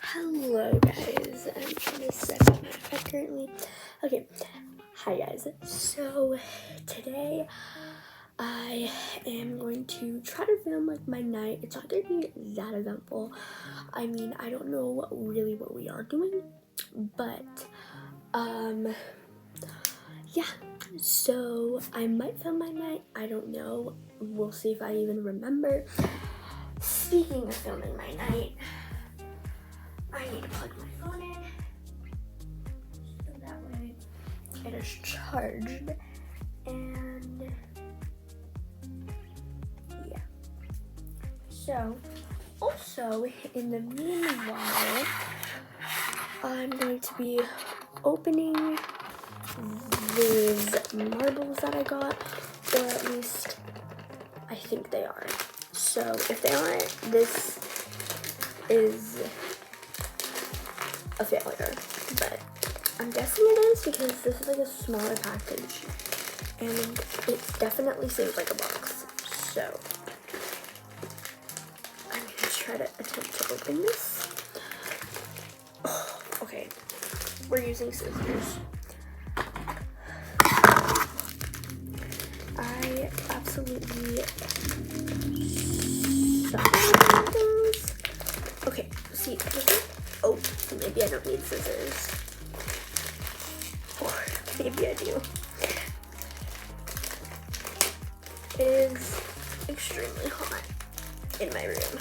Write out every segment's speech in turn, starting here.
Hello guys, I'm trying to set up my iPad currently. Okay, hi guys. So today I am going to try to film like my night. It's not going to be that eventful. I mean, I don't know really what we are doing, but yeah. So I might film my night. I don't know. We'll see if I even remember. Speaking of filming my night, I need to plug my phone in so that way it is charged. And yeah. So also in the meanwhile, I'm going to be opening these marbles that I got, or at least I think they are. So if they aren't, this is a failure, but I'm guessing it is because this is like a smaller package and it definitely seems like a box. So I'm gonna try to attempt to open this. Oh, okay, we're using scissors. I absolutely suck at things. Okay, see, oh, maybe I don't need scissors. Or maybe I do. It is extremely hot in my room.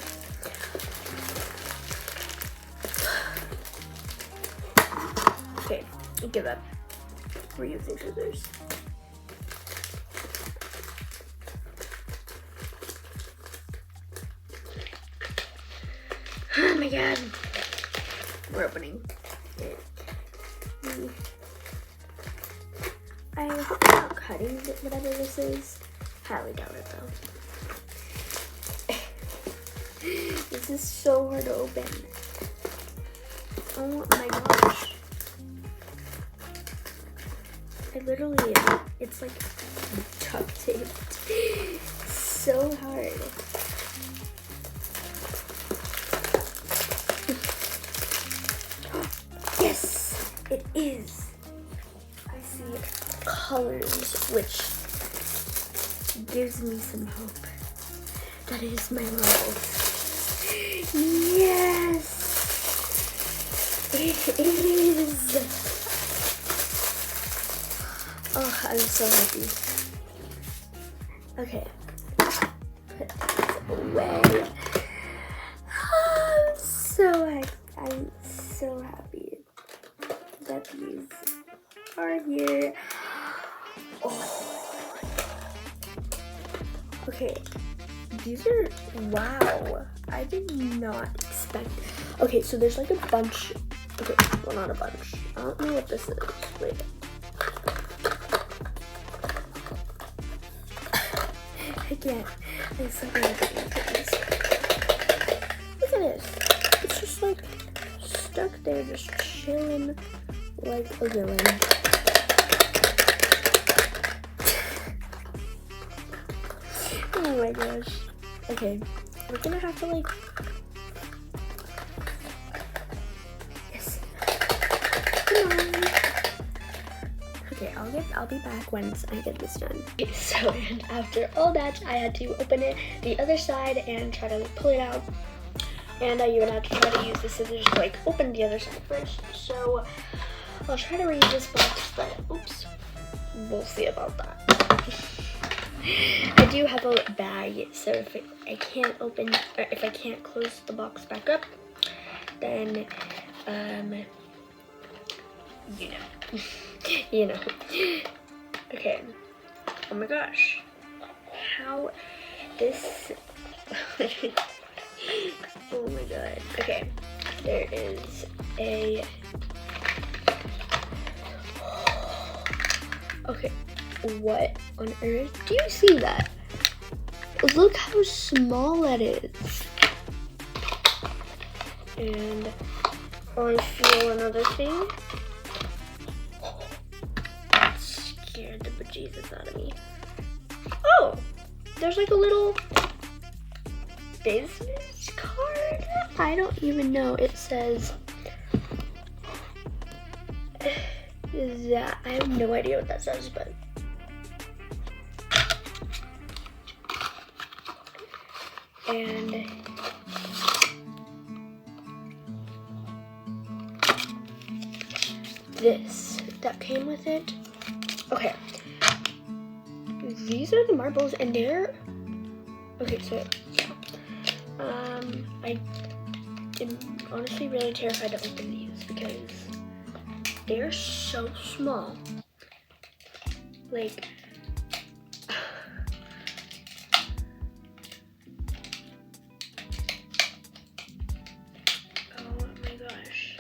Okay, I give up. We're using scissors. Oh my god. We're opening it. I hope I'm not cutting whatever this is. Highly doubt it though. This is so hard to open. Oh my gosh. I literally, it's like duct taped. So hard. Yes, it is. I see colors, which gives me some hope. That is my marbles. Yes, it is. Oh, I'm so happy. Okay, put this away. I'm so happy that these are here. Oh. Okay, these are, wow, I did not expect. Okay, so there's like a bunch, okay, well not a bunch, I don't know what this is, wait. I can't, I suck at this. Look at this, it's just like stuck there, just chilling like a villain. Oh my gosh. Okay, we're gonna have to like, yes, come on. Okay, I'll be back once I get this done. Okay, so and after all that, I had to open it the other side and try to pull it out. And I even had to try to use the scissors to like open the other side first. So I'll try to read this box, but oops, we'll see about that. I do have a bag, so if I can't open, or if I can't close the box back up, then you know, you know. Okay. Oh my gosh, how this. Oh my god. Okay, there is a. Okay, what on earth? Do you see that? Look how small that is. And I feel another thing. That scared the bejesus out of me. Oh, there's like a little business card? I don't even know. It says that. I have no idea what that says, but and this that came with it. Okay, these are the marbles, and they're okay. So I am honestly really terrified to open these because they're so small. Like, oh my gosh.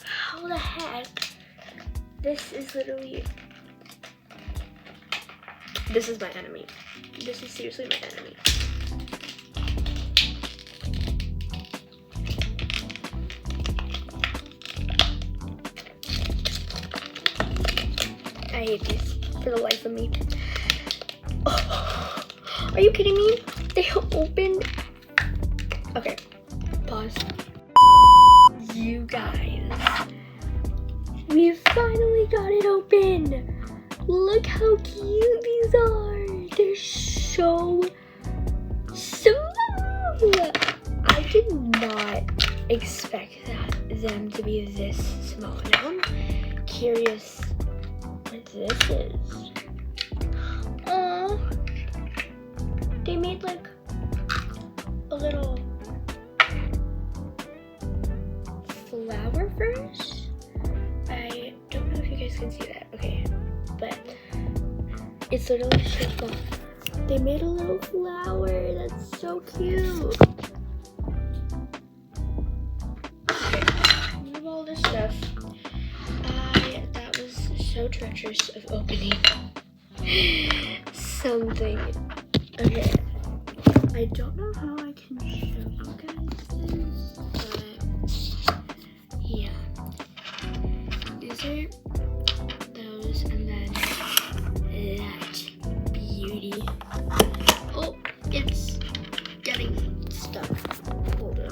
How the heck? This is literally, this is my enemy. This is seriously my enemy. I hate these for the life of me. Oh, are you kidding me? They opened. Okay, pause. You guys, we finally got it open. Look how cute these are. They're so small. I did not expect them to be this small. Now I'm curious what this is. Oh, they made like a little flower first. I don't know if you guys can see that. Okay, but it's literally so small. They made a little flower. That's so cute. Okay, move all this stuff. That was so treacherous of opening something. Okay, I don't know how I can show you guys this, but yeah, these are those, and then that beauty. Oh, it's getting stuck. Hold on.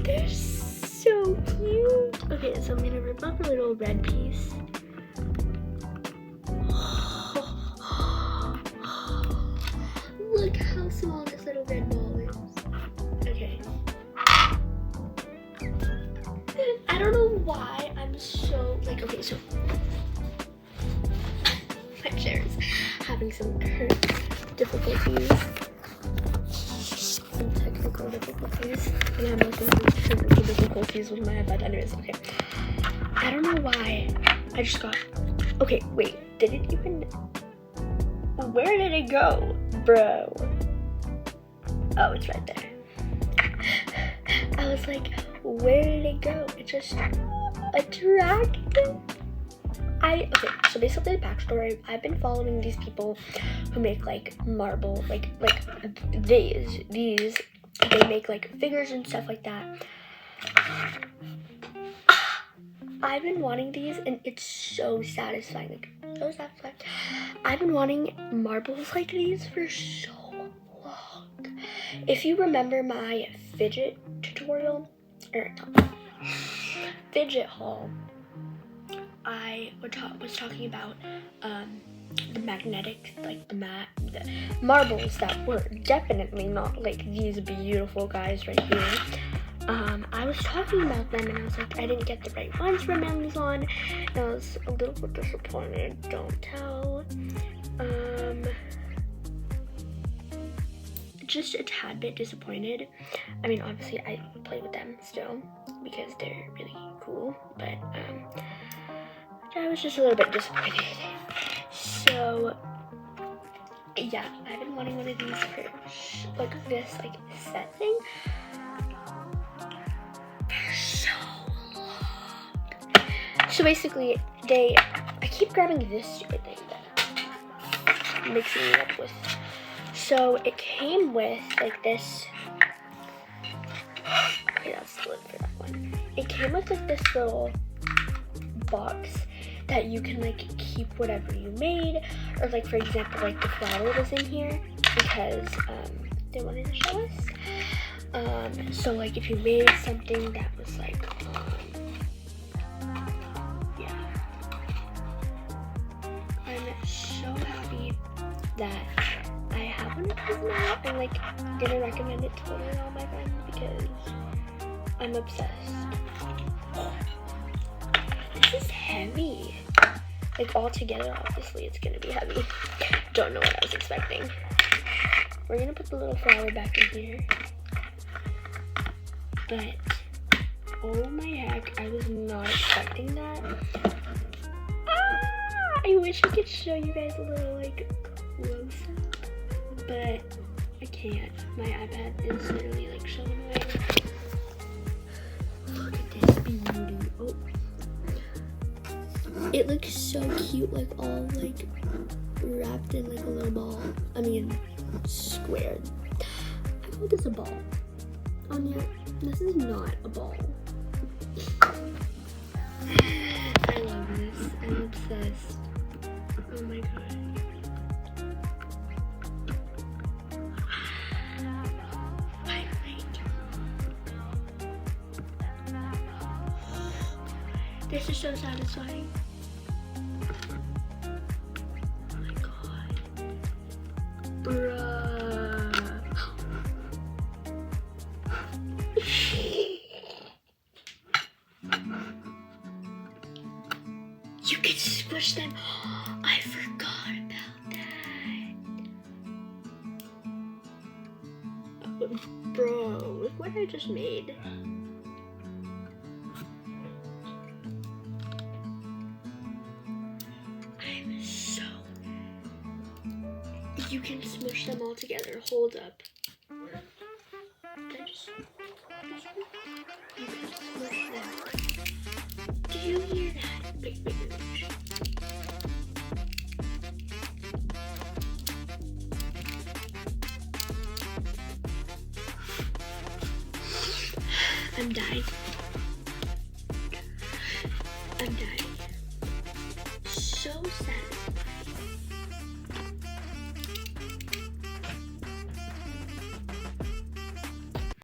They're so cute. Okay, so I'm gonna rip off a little red piece. Look how small this little red ball is. Okay. I don't know why I'm so like, okay, so my chair is having some difficulties. Some technical difficulties. And I'm having some technical difficulties with my iPad. Anyways, okay. I don't know why I just got, okay, wait, did it even, where did it go, bro? Oh, it's right there. I was like, where did it go? It just attracted. Okay, so basically the backstory, I've been following these people who make like marble, like these, they make like figures and stuff like that. I've been wanting these, and it's so satisfying, like so satisfying. I've been wanting marbles like these for so long. If you remember my fidget tutorial, or fidget haul, I was talking about the magnetic, like the marbles that were definitely not like these beautiful guys right here. I was talking about them, and I was like, I didn't get the right ones from Amazon, and I was a little bit disappointed, don't tell. Just a tad bit disappointed. I mean, obviously I play with them still because they're really cool, but I was just a little bit disappointed. So yeah, I've been wanting one of these for like this like set thing for so long. So basically I keep grabbing this stupid thing that I'm mixing it up with. So it came with like this. Okay, that's the lid for that one. It came with like this little box that you can like keep whatever you made, or like for example, like the flower was in here because they wanted to show us. So like if you made something that was like, yeah, I'm so happy that I have one of these now, and like gonna recommend it to literally all my friends because I'm obsessed. This is heavy. Like all together, obviously it's gonna be heavy. Don't know what I was expecting. We're gonna put the little flower back in here. But oh my heck, I was not expecting that. Ah, I wish I could show you guys a little like close up, but I can't. My iPad is literally like showing away. Look at this beauty. Oh. It looks so cute, like all like wrapped in like a little ball. I mean, squared. I call this a ball. Anya, this is not a ball. I love this. I'm obsessed. Oh my god. This is so satisfying. Oh my god. Bruh. You can squish them. I forgot about that. Bro, look what I just made. You can smush them all together. Hold up. You can smush them. Do you hear that? Wait. I'm dying. So sad.